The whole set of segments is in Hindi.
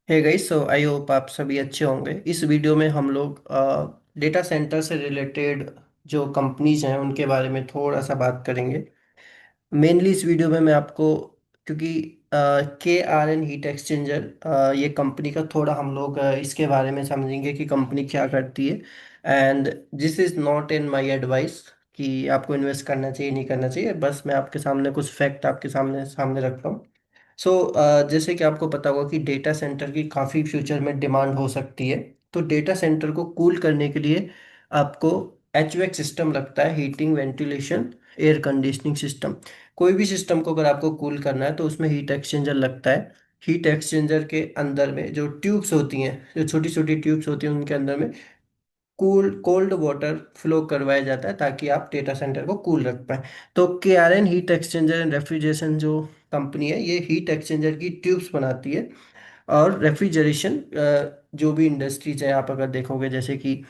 Hey guys, so I hope आप सभी अच्छे होंगे। इस वीडियो में हम लोग डेटा सेंटर से रिलेटेड जो कंपनीज हैं उनके बारे में थोड़ा सा बात करेंगे। मेनली इस वीडियो में मैं आपको, क्योंकि KRN हीट एक्सचेंजर ये कंपनी का थोड़ा हम लोग इसके बारे में समझेंगे कि कंपनी क्या करती है। And this is not in my advice कि आपको इन्वेस्ट करना चाहिए नहीं करना चाहिए, बस मैं आपके सामने कुछ फैक्ट आपके सामने सामने रखता हूँ। सो जैसे कि आपको पता होगा कि डेटा सेंटर की काफ़ी फ्यूचर में डिमांड हो सकती है। तो डेटा सेंटर को कूल करने के लिए आपको HVAC सिस्टम लगता है, heating ventilation air conditioning system. कोई भी सिस्टम को अगर आपको कूल करना है तो उसमें हीट एक्सचेंजर लगता है। हीट एक्सचेंजर के अंदर में जो ट्यूब्स होती हैं, जो छोटी छोटी ट्यूब्स होती हैं, उनके अंदर में कूल कोल्ड वाटर फ्लो करवाया जाता है ताकि आप डेटा सेंटर को कूल रख पाए। तो KRN heat exchanger and refrigeration जो कंपनी है, ये हीट एक्सचेंजर की ट्यूब्स बनाती है। और रेफ्रिजरेशन जो भी इंडस्ट्रीज है, आप अगर देखोगे, जैसे कि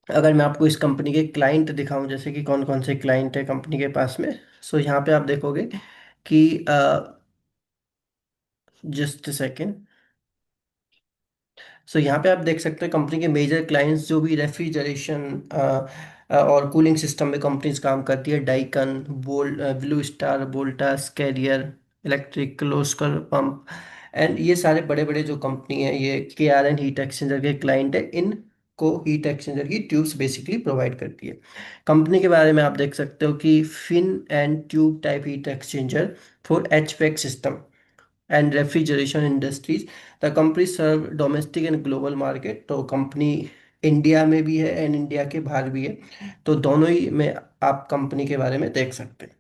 अगर मैं आपको इस कंपनी के क्लाइंट दिखाऊं, जैसे कि कौन कौन से क्लाइंट है कंपनी के पास में। सो यहाँ पे आप देखोगे कि जस्ट सेकेंड। सो यहाँ पे आप देख सकते हैं कंपनी के मेजर क्लाइंट्स जो भी रेफ्रिजरेशन और कूलिंग सिस्टम में कंपनीज काम करती है: Daikin, Blue Star, Voltas, Carrier Electric, Kirloskar pump. And ये सारे बड़े बड़े जो कंपनी है, ये KRN हीट एक्सचेंजर के क्लाइंट है। इन को हीट एक्सचेंजर की ट्यूब्स बेसिकली प्रोवाइड करती है। कंपनी के बारे में आप देख सकते हो कि fin and tube type heat exchanger for HVAC system and refrigeration industries. The company serve domestic and global market. तो कंपनी इंडिया में भी है एंड इंडिया के बाहर भी है। तो दोनों ही में आप कंपनी के बारे में देख सकते हैं।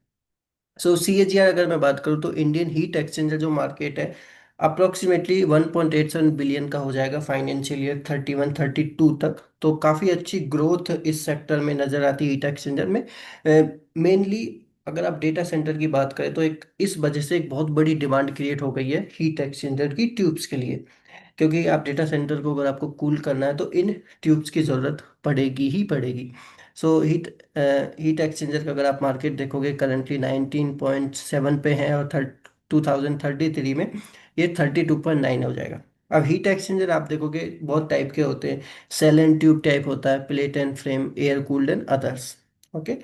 सो CAGR अगर मैं बात करूँ तो इंडियन हीट एक्सचेंजर जो मार्केट है, अप्रोक्सीमेटली 1.87 बिलियन का हो जाएगा फाइनेंशियल ईयर 31-32 तक। तो काफ़ी अच्छी ग्रोथ इस सेक्टर में नज़र आती है हीट एक्सचेंजर में। मेनली अगर आप डेटा सेंटर की बात करें तो एक इस वजह से एक बहुत बड़ी डिमांड क्रिएट हो गई है हीट एक्सचेंजर की ट्यूब्स के लिए। क्योंकि आप डेटा सेंटर को अगर आपको कूल करना है तो इन ट्यूब्स की ज़रूरत पड़ेगी ही पड़ेगी। सो हीट एक्सचेंजर का अगर आप मार्केट देखोगे, करंटली 19.7 पे है और 2033 में ये 32.9 हो जाएगा। अब हीट एक्सचेंजर आप देखोगे बहुत टाइप के होते हैं। सेल एंड ट्यूब टाइप होता है, plate and frame, air cooled and others. Okay.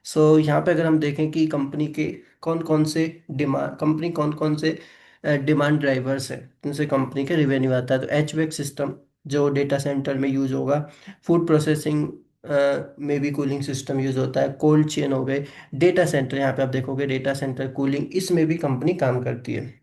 So यहाँ पे अगर हम देखें कि कंपनी कौन कौन से डिमांड ड्राइवर्स है, जिनसे कंपनी के रेवेन्यू आता है, तो HVAC सिस्टम जो डेटा सेंटर में यूज होगा। फूड प्रोसेसिंग में भी कूलिंग सिस्टम यूज होता है। कोल्ड चेन हो गए। डेटा सेंटर, यहाँ पे आप देखोगे डेटा सेंटर कूलिंग, इसमें भी कंपनी काम करती है।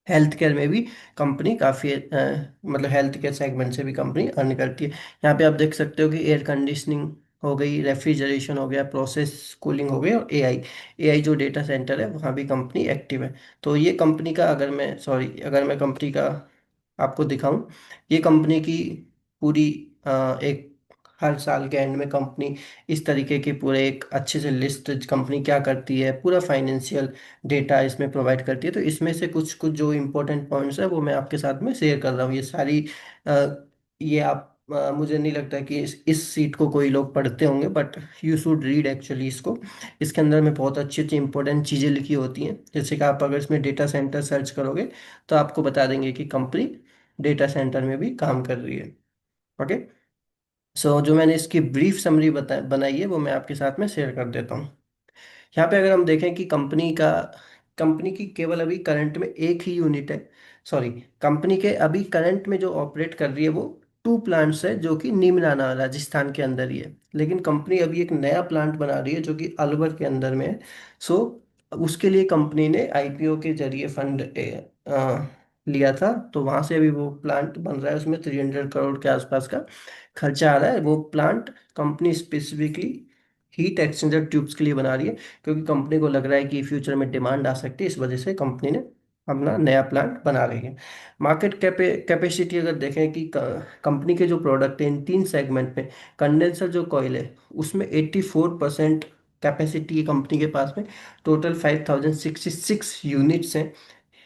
हेल्थ केयर में भी कंपनी काफ़ी मतलब हेल्थ केयर सेगमेंट से भी कंपनी अर्न करती है। यहाँ पे आप देख सकते हो कि एयर कंडीशनिंग हो गई, रेफ्रिजरेशन हो गया, प्रोसेस कूलिंग हो गई, और AI जो डेटा सेंटर है वहाँ भी कंपनी एक्टिव है। तो ये कंपनी का, अगर मैं कंपनी का आपको दिखाऊं, ये कंपनी की पूरी एक हर साल के एंड में कंपनी इस तरीके की पूरे एक अच्छे से लिस्ट, कंपनी क्या करती है, पूरा फाइनेंशियल डेटा इसमें प्रोवाइड करती है। तो इसमें से कुछ कुछ जो इम्पोर्टेंट पॉइंट्स है वो मैं आपके साथ में शेयर कर रहा हूँ। ये सारी ये आप मुझे नहीं लगता कि इस सीट को कोई लोग पढ़ते होंगे, but you should read actually इसको। इसके अंदर में बहुत अच्छी अच्छी इंपॉर्टेंट चीज़ें लिखी होती हैं। जैसे कि आप अगर इसमें डेटा सेंटर सर्च करोगे तो आपको बता देंगे कि कंपनी डेटा सेंटर में भी काम कर रही है। ओके। सो जो मैंने इसकी ब्रीफ समरी बनाई है वो मैं आपके साथ में शेयर कर देता हूँ। यहाँ पे अगर हम देखें कि कंपनी की केवल अभी करंट में एक ही यूनिट है। सॉरी, कंपनी के अभी करंट में जो ऑपरेट कर रही है वो 2 प्लांट्स है, जो कि निमराना राजस्थान के अंदर ही है। लेकिन कंपनी अभी एक नया प्लांट बना रही है जो कि अलवर के अंदर में है। सो उसके लिए कंपनी ने IPO के जरिए फंड लिया था। तो वहां से अभी वो प्लांट बन रहा है, उसमें 300 करोड़ के आसपास का खर्चा आ रहा है। वो plant company specifically heat exchanger tubes के लिए बना रही है, क्योंकि कंपनी को लग रहा है कि फ्यूचर में डिमांड आ सकती है। इस वजह से कंपनी ने अपना नया प्लांट बना रही है। मार्केट कैपेसिटी अगर देखें कि कंपनी के जो प्रोडक्ट हैं इन 3 सेगमेंट में, कंडेंसर जो कॉइल है उसमें 84% कैपेसिटी है कंपनी के पास में। टोटल 5066 यूनिट्स हैं।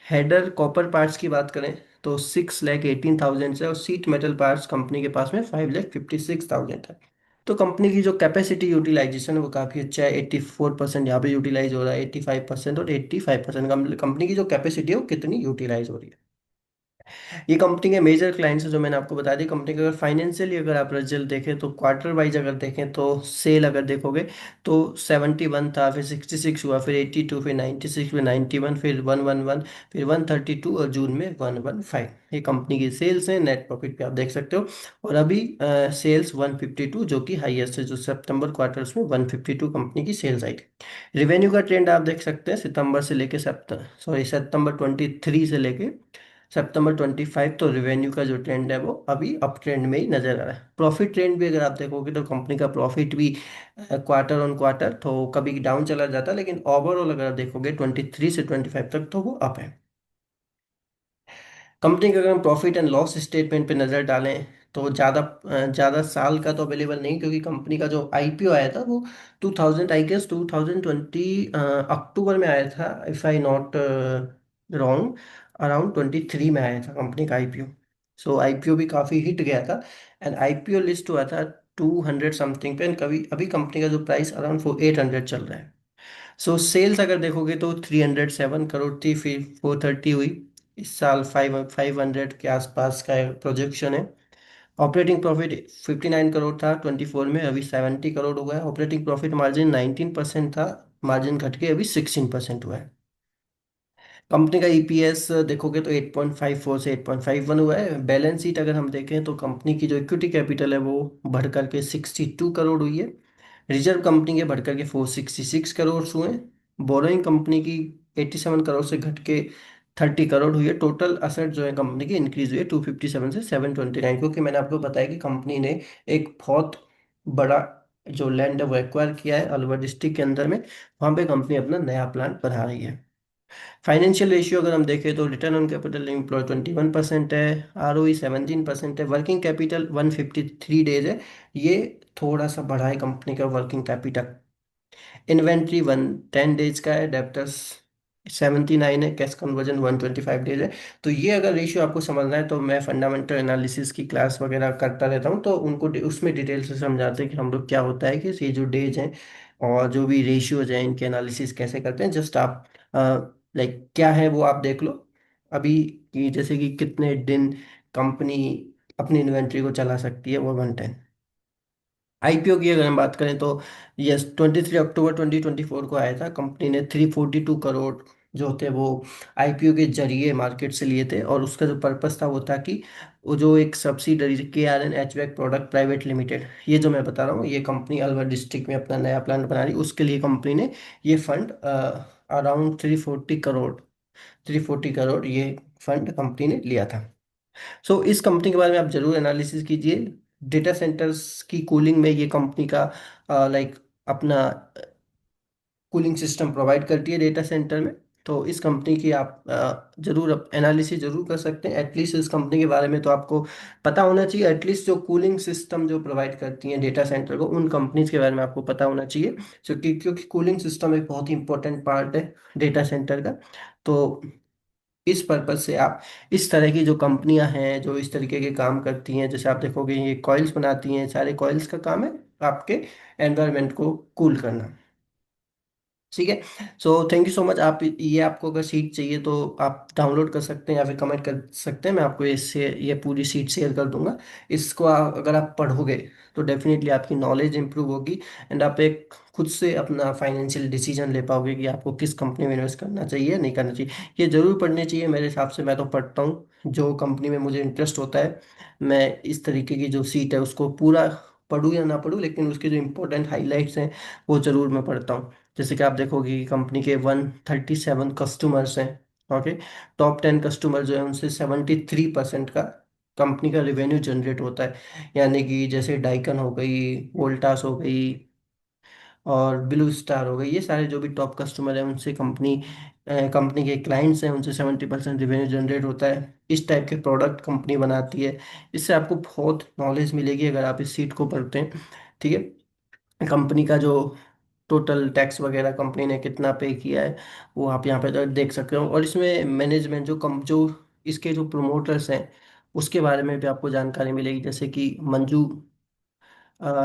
हेडर कॉपर पार्ट्स की बात करें तो 6,18,000 है, और सीट मेटल पार्ट्स कंपनी के पास में 5,56,000 है। तो कंपनी की जो कैपेसिटी यूटिलाइजेशन है वो काफ़ी अच्छा है। 84% यहाँ पे यूटिलाइज हो रहा है, 85% और 85%। कंपनी की जो कैपेसिटी है वो कितनी यूटिलाइज हो रही है। ये कंपनी के मेजर क्लाइंट्स हैं जो मैंने आपको बता दी। कंपनी का अगर फाइनेंशियली अगर आप रिजल्ट देखें तो क्वार्टर वाइज अगर देखें तो सेल अगर देखोगे तो 71 था, फिर 66 हुआ, फिर 82, फिर 96, फिर 91, फिर 111, फिर 132 और जून में 115। ये कंपनी की सेल्स हैं। नेट प्रॉफिट पे आप देख सकते हो। और अभी सेल्स 152 जो कि हाईएस्ट है, जो सितंबर क्वार्टर्स में 152 कंपनी की सेल्स आई थी। रिवेन्यू का ट्रेंड आप देख सकते हैं सितंबर से लेके सितंबर 23 से लेके सितंबर 25, तो रिवेन्यू का जो ट्रेंड है वो अभी अप ट्रेंड में ही नजर आ रहा है। प्रॉफिट ट्रेंड भी अगर आप देखोगे तो कंपनी का प्रॉफिट भी क्वार्टर ऑन क्वार्टर तो कभी डाउन चला जाता है, लेकिन ओवरऑल अगर आप देखोगे 23 से 25 तक तो वो अप है। कंपनी का अगर हम प्रॉफिट एंड लॉस स्टेटमेंट पे नज़र डालें तो ज़्यादा साल का तो अवेलेबल नहीं, क्योंकि कंपनी का जो आईपीओ आया था वो 2000 आई गेस 2020 अक्टूबर में आया था, if I not wrong. Around 23 में आया था कंपनी का आईपीओ। सो आईपीओ भी काफ़ी हिट गया था। एंड आईपीओ लिस्ट हुआ था 200 समथिंग पे, एंड कभी अभी कंपनी का जो प्राइस अराउंड 800 चल रहा है। सो सेल्स अगर देखोगे तो 307 करोड़ थी, फिर 430 हुई। इस साल 500 के आसपास का प्रोजेक्शन है। ऑपरेटिंग प्रॉफिट 59 करोड़ था 24 में, अभी 70 करोड़ हुआ है। ऑपरेटिंग प्रॉफिट मार्जिन 19% था, मार्जिन घट के अभी 16% हुआ है। कंपनी का ईपीएस देखोगे तो 8.54 से 8.51 हुआ है। बैलेंस शीट अगर हम देखें तो कंपनी की जो इक्विटी कैपिटल है वो बढ़ करके 62 करोड़ हुई है। रिजर्व कंपनी के बढ़कर के 466 करोड़ हुए। बोरोइंग कंपनी की 87 करोड़ से घट के 30 करोड़ हुई है। टोटल असेट जो है कंपनी की इंक्रीज हुई है 257 से 729, क्योंकि मैंने आपको बताया कि कंपनी ने एक बहुत बड़ा जो लैंड है वो एक्वायर किया है अलवर डिस्ट्रिक्ट के अंदर में। वहाँ पे कंपनी अपना नया प्लांट बना रही है। फाइनेंशियल रेशियो अगर हम देखें तो रिटर्न ऑन कैपिटल एम्प्लॉय 21% है, आरओई 17% है, वर्किंग कैपिटल 153 डेज है। ये थोड़ा सा बढ़ा है कंपनी का वर्किंग कैपिटल। इन्वेंट्री 110 डेज का है, डेप्टर्स 79 है, कैश कन्वर्जन 125 डेज है। तो ये अगर रेशियो आपको समझना है तो मैं फंडामेंटल एनालिसिस की क्लास वगैरह करता रहता हूँ, तो उनको उसमें डिटेल से समझाते हैं कि हम लोग क्या होता है कि ये जो डेज हैं और जो भी रेशियोज हैं इनके एनालिसिस कैसे करते हैं। जस्ट आप लाइक क्या है वो आप देख लो अभी, कि जैसे कि कितने दिन कंपनी अपनी इन्वेंट्री को चला सकती है वो 110। आईपीओ की अगर हम बात करें तो यस 23 अक्टूबर 2024 को आया था। कंपनी ने 342 करोड़ जो थे वो आईपीओ के जरिए मार्केट से लिए थे, और उसका जो पर्पस था वो था कि वो जो एक subsidiary KRN HVAC product private limited, ये जो मैं बता रहा हूँ, ये कंपनी अलवर डिस्ट्रिक्ट में अपना नया प्लांट बना रही है, उसके लिए कंपनी ने ये फंड अराउंड 340 करोड़ ये फंड कंपनी ने लिया था। सो इस कंपनी के बारे में आप जरूर एनालिसिस कीजिए। डेटा सेंटर्स की कूलिंग में ये कंपनी का लाइक अपना कूलिंग सिस्टम प्रोवाइड करती है डेटा सेंटर में। तो इस कंपनी की आप जरूर एनालिसिस जरूर कर सकते हैं। एटलीस्ट इस कंपनी के बारे में तो आपको पता होना चाहिए। एटलीस्ट जो कूलिंग सिस्टम जो प्रोवाइड करती हैं डेटा सेंटर को, उन कंपनीज के बारे में आपको पता होना चाहिए। क्योंकि कूलिंग सिस्टम एक बहुत ही इंपॉर्टेंट पार्ट है डेटा सेंटर का। तो इस पर्पज से आप इस तरह की जो कंपनियां हैं जो इस तरीके के काम करती हैं, जैसे आप देखोगे ये कॉइल्स बनाती हैं, सारे कॉइल्स का काम है आपके एनवायरनमेंट को कूल करना। ठीक है। सो थैंक यू सो मच। आप ये आपको अगर सीट चाहिए तो आप डाउनलोड कर सकते हैं या फिर कमेंट कर सकते हैं, मैं आपको इससे ये पूरी सीट शेयर कर दूंगा। इसको अगर आप पढ़ोगे तो डेफिनेटली आपकी नॉलेज इंप्रूव होगी, एंड आप एक खुद से अपना फाइनेंशियल डिसीजन ले पाओगे कि आपको किस कंपनी में इन्वेस्ट करना चाहिए नहीं करना चाहिए। ये ज़रूर पढ़नी चाहिए मेरे हिसाब से। मैं तो पढ़ता हूँ जो कंपनी में मुझे इंटरेस्ट होता है। मैं इस तरीके की जो सीट है उसको पूरा पढूं या ना पढूं, लेकिन उसके जो इंपॉर्टेंट हाईलाइट्स हैं वो ज़रूर मैं पढ़ता हूँ। जैसे कि आप देखोगे कि कंपनी के 137 कस्टमर्स हैं। ओके। टॉप 10 कस्टमर जो है उनसे 73% का कंपनी का रेवेन्यू जनरेट होता है। यानी कि जैसे डाइकन हो गई, वोल्टास हो गई और ब्लू स्टार हो गई, ये सारे जो भी टॉप कस्टमर हैं उनसे कंपनी के क्लाइंट्स हैं उनसे 70% रेवेन्यू जनरेट होता है। इस टाइप के प्रोडक्ट कंपनी बनाती है। इससे आपको बहुत नॉलेज मिलेगी अगर आप इस सीट को पढ़ते हैं। ठीक है। कंपनी का जो टोटल टैक्स वगैरह कंपनी ने कितना पे किया है वो आप यहाँ पे तो देख सकते हो। और इसमें मैनेजमेंट जो इसके जो प्रोमोटर्स हैं उसके बारे में भी आपको जानकारी मिलेगी। जैसे कि मंजू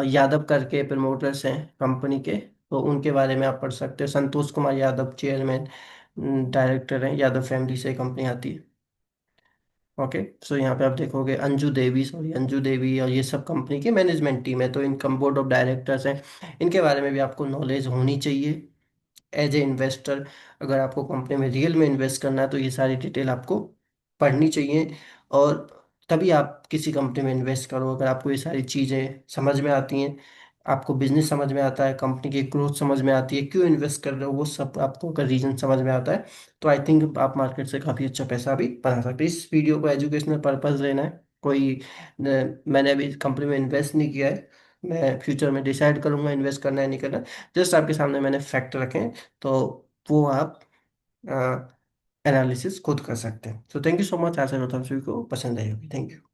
यादव करके प्रमोटर्स हैं कंपनी के, तो उनके बारे में आप पढ़ सकते हो। संतोष कुमार यादव चेयरमैन डायरेक्टर हैं, यादव फैमिली से कंपनी आती है। ओके। सो यहाँ पे आप देखोगे अंजू देवी, सॉरी अंजू देवी, और ये सब कंपनी की मैनेजमेंट टीम है, तो इनकम बोर्ड ऑफ डायरेक्टर्स हैं। इनके बारे में भी आपको नॉलेज होनी चाहिए एज ए इन्वेस्टर। अगर आपको कंपनी में रियल में इन्वेस्ट करना है तो ये सारी डिटेल आपको पढ़नी चाहिए, और तभी आप किसी कंपनी में इन्वेस्ट करो। अगर आपको ये सारी चीज़ें समझ में आती हैं, आपको बिजनेस समझ में आता है, कंपनी की ग्रोथ समझ में आती है, क्यों इन्वेस्ट कर रहे हो वो सब आपको अगर रीजन समझ में आता है, तो आई थिंक आप मार्केट से काफ़ी अच्छा पैसा भी बना सकते हैं। इस वीडियो को एजुकेशनल पर्पस लेना है, कोई मैंने अभी कंपनी में इन्वेस्ट नहीं किया है, मैं फ्यूचर में डिसाइड करूंगा इन्वेस्ट करना है नहीं करना। जस्ट आपके सामने मैंने फैक्ट रखे हैं, तो वो आप एनालिसिस खुद कर सकते हैं। So thank you so much, आशा करता हूँ सभी को पसंद आई होगी। Thank you.